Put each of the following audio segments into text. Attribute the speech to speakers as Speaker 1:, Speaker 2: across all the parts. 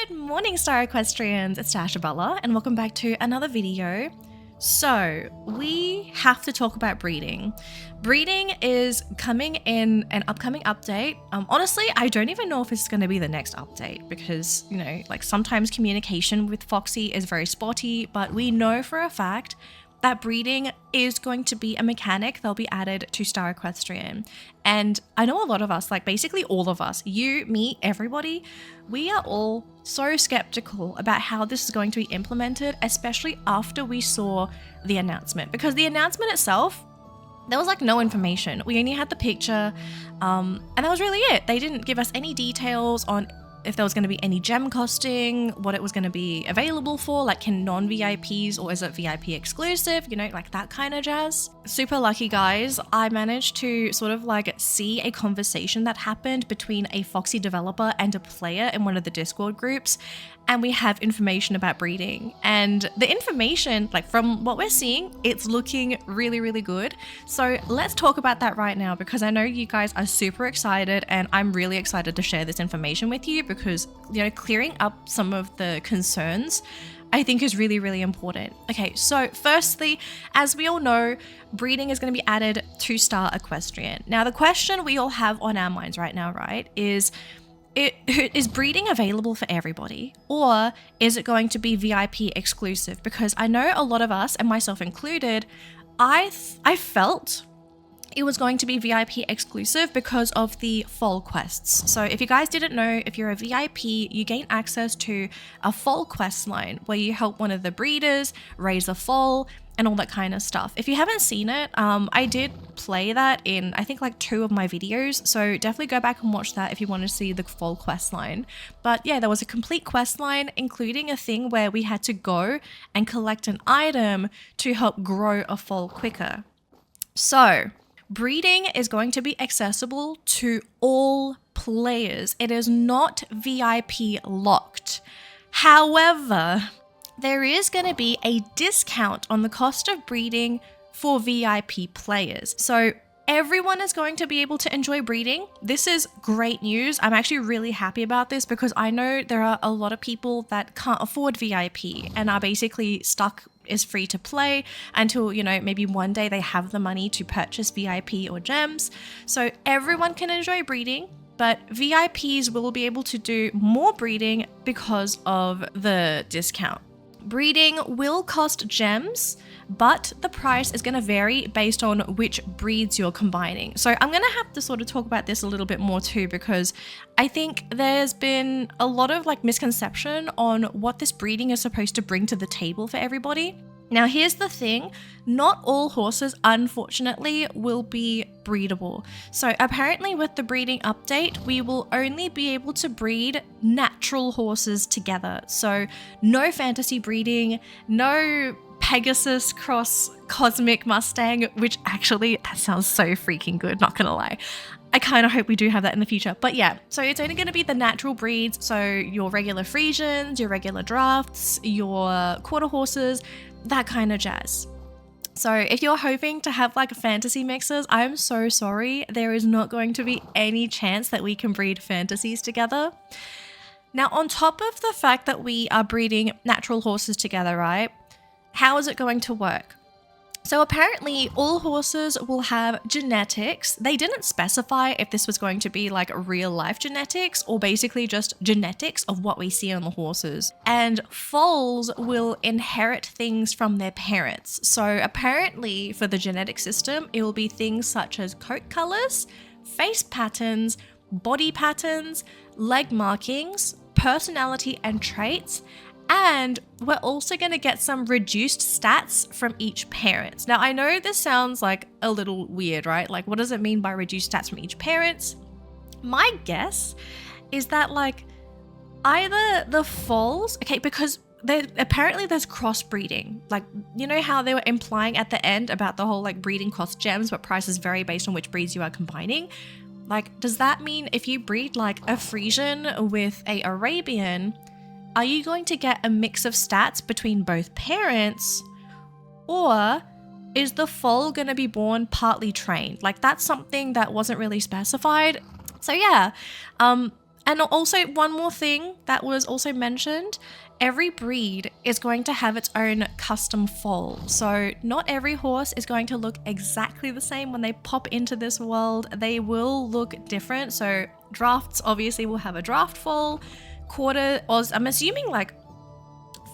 Speaker 1: Good morning, Star Equestrians. It's Tasha Butler, and welcome back to another video. So, we have to talk about breeding. Breeding is coming in an upcoming update. Honestly, I don't even know if it's going to be the next update because, sometimes communication with Foxy is very spotty, but we know for a fact that breeding is going to be a mechanic that'll be added to Star Equestrian. And I know a lot of us, basically all of us, you, me, everybody, we are all so skeptical about how this is going to be implemented, especially after we saw the announcement. Because the announcement itself, there was no information. We only had the picture, and that was really it. They didn't give us any details on if there was going to be any gem costing, what it was going to be available for, can non-VIPs or is it VIP exclusive, that kind of jazz. Super lucky, guys. I managed to sort of see a conversation that happened between a Foxy developer and a player in one of the Discord groups, and we have information about breeding. And the information, from what we're seeing, it's looking really, really good. So let's talk about that right now, because I know you guys are super excited and I'm really excited to share this information with you because, clearing up some of the concerns I think is really, really important. Okay, so firstly, as we all know, breeding is going to be added to Star Equestrian. Now, the question we all have on our minds right now, right, is breeding available for everybody, or is it going to be VIP exclusive? Because I know a lot of us, and myself included, I felt it was going to be VIP exclusive because of the foal quests. So if you guys didn't know, if you're a VIP, you gain access to a foal quest line where you help one of the breeders raise a foal and all that kind of stuff. If you haven't seen it, I did play that in, I think 2 of my videos. So definitely go back and watch that if you want to see the full quest line. But yeah, there was a complete quest line, including a thing where we had to go and collect an item to help grow a foal quicker. So breeding is going to be accessible to all players. It is not VIP locked. However, there is going to be a discount on the cost of breeding for VIP players. So everyone is going to be able to enjoy breeding. This is great news. I'm actually really happy about this because I know there are a lot of people that can't afford VIP and are basically stuck as free to play until, maybe one day they have the money to purchase VIP or gems. So everyone can enjoy breeding, but VIPs will be able to do more breeding because of the discount. Breeding will cost gems, but the price is going to vary based on which breeds you're combining. So I'm going to have to sort of talk about this a little bit more too, because I think there's been a lot of misconception on what this breeding is supposed to bring to the table for everybody. Now, here's the thing, not all horses, unfortunately, will be breedable. So apparently with the breeding update, we will only be able to breed natural horses together. So no fantasy breeding, no Pegasus cross Cosmic Mustang, which actually, that sounds so freaking good, not gonna lie. I kind of hope we do have that in the future. But yeah, so it's only going to be the natural breeds. So your regular Friesians, your regular drafts, your quarter horses, that kind of jazz. So if you're hoping to have fantasy mixes, I'm so sorry. There is not going to be any chance that we can breed fantasies together. Now, on top of the fact that we are breeding natural horses together, right? How is it going to work? So apparently all horses will have genetics. They didn't specify if this was going to be real life genetics or basically just genetics of what we see on the horses. And foals will inherit things from their parents. So apparently for the genetic system, it will be things such as coat colors, face patterns, body patterns, leg markings, personality and traits, and we're also going to get some reduced stats from each parent. Now, I know this sounds a little weird, right? What does it mean by reduced stats from each parent? My guess is that either the foals, okay, because apparently there's crossbreeding. How they were implying at the end about the whole breeding cost gems, but prices vary based on which breeds you are combining. Does that mean if you breed a Friesian with a Arabian, are you going to get a mix of stats between both parents, or is the foal going to be born partly trained? That's something that wasn't really specified. So yeah, And also, one more thing that was also mentioned, every breed is going to have its own custom foal. So not every horse is going to look exactly the same when they pop into this world. They will look different. So drafts obviously will have a draft foal. Quarter, or I'm assuming like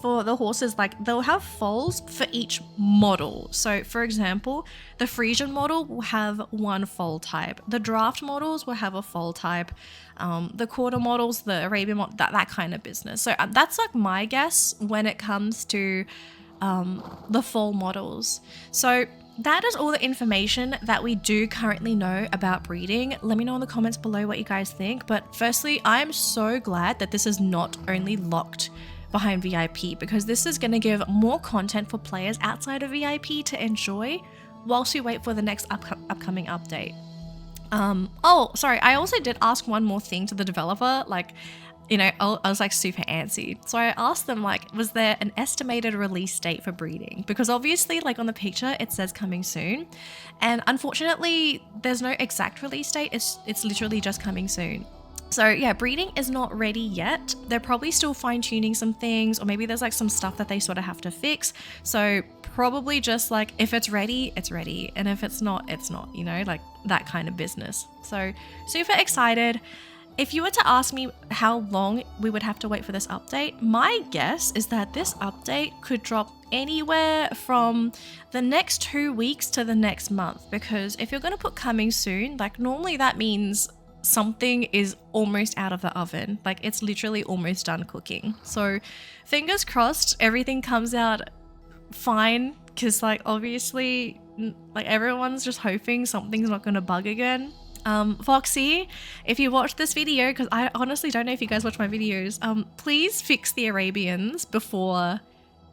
Speaker 1: for the horses, like they'll have foals for each model. So for example, the Frisian model will have one foal type. The draft models will have a foal type. The quarter models, the Arabian model, that kind of business. So that's like my guess when it comes to the foal models. So that is all the information that we do currently know about breeding. Let me know in the comments below what you guys think. But firstly, I'm so glad that this is not only locked behind VIP, because this is going to give more content for players outside of VIP to enjoy whilst we wait for the next upcoming update. Oh, sorry, I also did ask one more thing to the developer, like, you know, I was like super antsy. So I asked them, like, was there an estimated release date for breeding? Because obviously, like on the picture, it says coming soon. And unfortunately, there's no exact release date. It's literally just coming soon. So yeah, breeding is not ready yet. They're probably still fine tuning some things, or maybe there's like some stuff that they sort of have to fix. So probably just like, if it's ready, it's ready. And if it's not, it's not, you know, like that kind of business. So super excited. If you were to ask me how long we would have to wait for this update, my guess is that this update could drop anywhere from the next 2 weeks to the next month. Because if you're going to put coming soon, like normally that means something is almost out of the oven. Like it's literally almost done cooking. So fingers crossed everything comes out fine, because like obviously like everyone's just hoping something's not going to bug again. Foxy, if you watch this video, because I honestly don't know if you guys watch my videos, please fix the Arabians before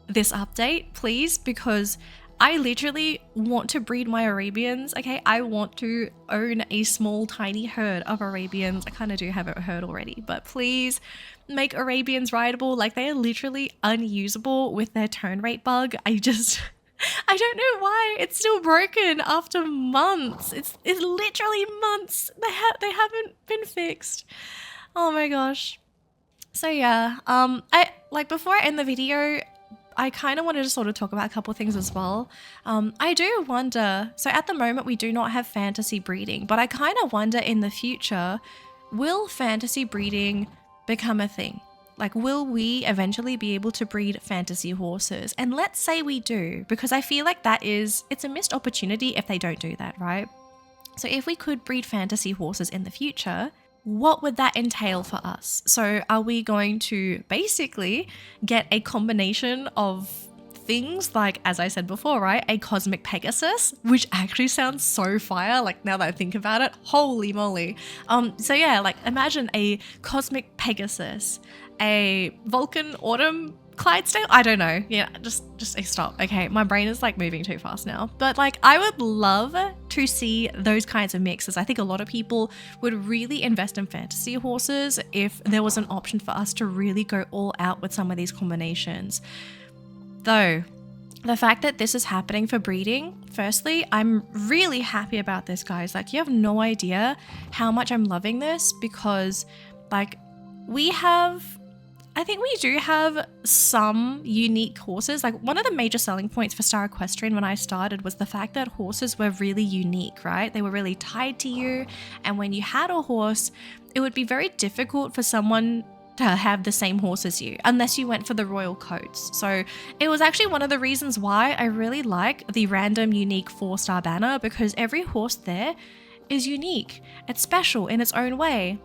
Speaker 1: this update, please, because I literally want to breed my Arabians, okay? I want to own a small, tiny herd of Arabians. I kind of do have a herd already, but please make Arabians rideable. Like, they are literally unusable with their turn rate bug. I don't know why it's still broken after months. It's literally months. They haven't been fixed. Oh my gosh. So yeah, before I end the video, I kind of wanted to sort of talk about a couple of things as well. I do wonder, so at the moment we do not have fantasy breeding, but I kind of wonder in the future, will fantasy breeding become a thing? Like, will we eventually be able to breed fantasy horses? And let's say we do, because I feel like it's a missed opportunity if they don't do that, right? So if we could breed fantasy horses in the future, what would that entail for us? So are we going to basically get a combination of things like, as I said before, right, a cosmic Pegasus, which actually sounds so fire, like now that I think about it, holy moly. So yeah, like imagine a cosmic Pegasus, a Vulcan Autumn Clydesdale? I don't know. Yeah, just stop. Okay, my brain is like moving too fast now. But like, I would love to see those kinds of mixes. I think a lot of people would really invest in fantasy horses if there was an option for us to really go all out with some of these combinations. Though, the fact that this is happening for breeding, firstly, I'm really happy about this, guys. Like, you have no idea how much I'm loving this, because like I think we do have some unique horses. Like, one of the major selling points for Star Equestrian when I started was the fact that horses were really unique, right? They were really tied to you. And when you had a horse, it would be very difficult for someone to have the same horse as you, unless you went for the royal coats. So it was actually one of the reasons why I really like the random unique 4-star banner, because every horse there is unique. It's special in its own way.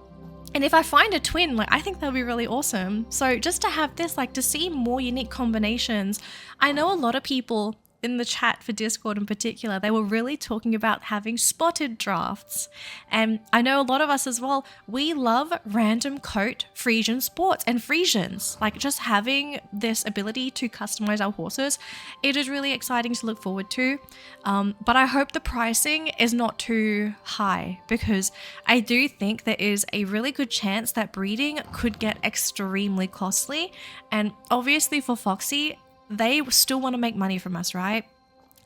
Speaker 1: And if I find a twin, like, I think that'll be really awesome. So just to have this, like, to see more unique combinations. I know a lot of people in the chat for Discord in particular, they were really talking about having spotted drafts. And I know a lot of us as well, we love random coat Frisian sports and Frisians. Like, just having this ability to customize our horses, it is really exciting to look forward to. But I hope the pricing is not too high, because I do think there is a really good chance that breeding could get extremely costly. And obviously for Foxy, they still want to make money from us, right?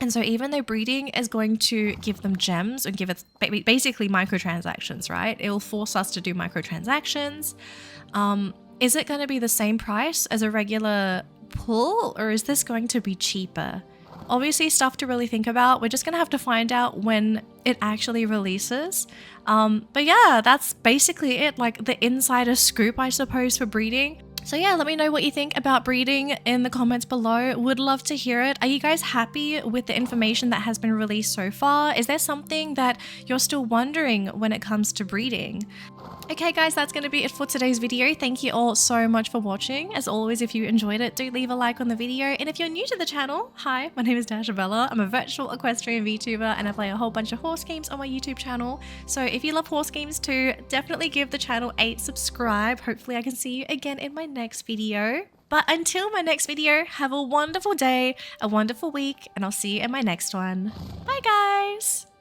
Speaker 1: And so even though breeding is going to give them gems and give us basically microtransactions, right? It will force us to do microtransactions. Is it going to be the same price as a regular pull, or is this going to be cheaper? Obviously stuff to really think about. We're just going to have to find out when it actually releases. But yeah, that's basically it, like the insider scoop, I suppose, for breeding. So yeah, let me know what you think about breeding in the comments below. Would love to hear it. Are you guys happy with the information that has been released so far? Is there something that you're still wondering when it comes to breeding? Okay guys, that's going to be it for today's video. Thank you all so much for watching. As always, if you enjoyed it, do leave a like on the video. And if you're new to the channel, hi, my name is Dashabella. I'm a virtual equestrian VTuber and I play a whole bunch of horse games on my YouTube channel. So if you love horse games too, definitely give the channel a subscribe. Hopefully I can see you again in my next video. But until my next video, have a wonderful day, a wonderful week, and I'll see you in my next one. Bye guys!